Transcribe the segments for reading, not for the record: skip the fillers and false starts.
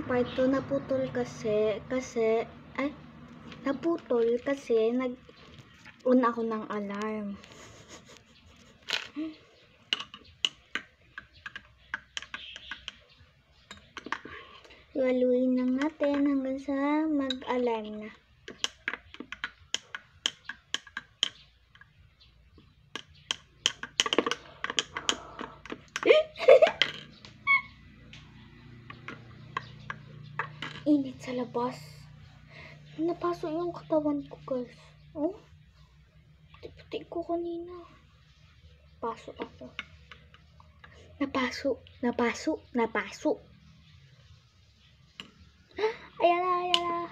yung part 2 naputol kasi nag-on ako ng alarm. Haluin lang natin hanggang sa mag-alarm na. Init sa labas. Napasok yung katawan ko, guys. Oh? Puti-puti ko kanina. Pasok ako. Napasok. Ayan na.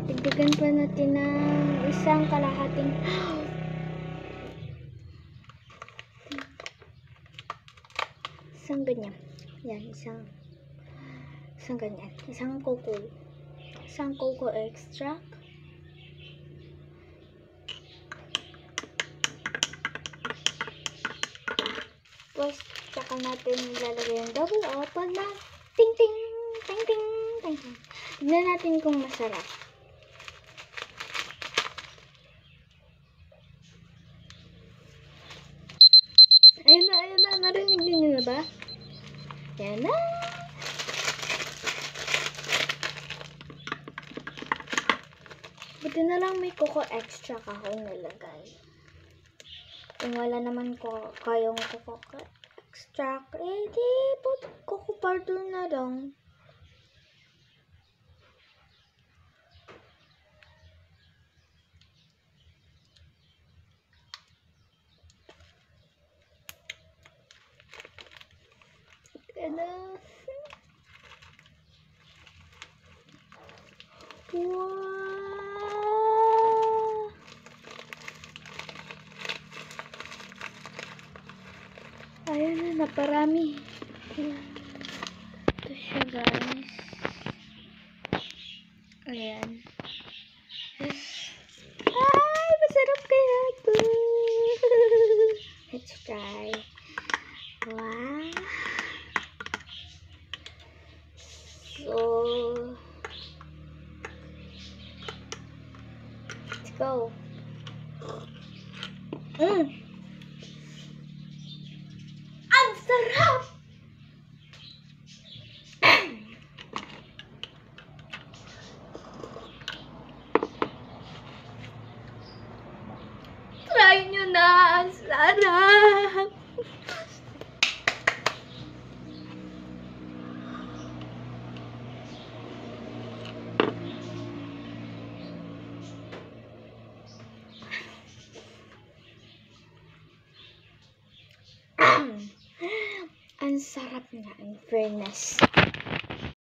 Dagdagan pa natin ng isang kalahating isang ganyan. Yan, isang ganyan. Isang cocoa extract. Tapos, tsaka natin ilalagay yung double O pag na ting. Tignan natin kung masarap. Ayan na. Narinig niyo na ba? Ayan na. Buti na lang may cocoa extract ako nilagay. Kung wala naman ko kayong cocoa extract, di cocoa powder na lang. Wow! Ayan na, naparami. Ito siya, guys. Ayan. Ay, masarap kaya ito. Let's try. Wow. So, let's go. Ang sarap! Try nyo na! Ang sarap! Ang sarap nga, in fairness.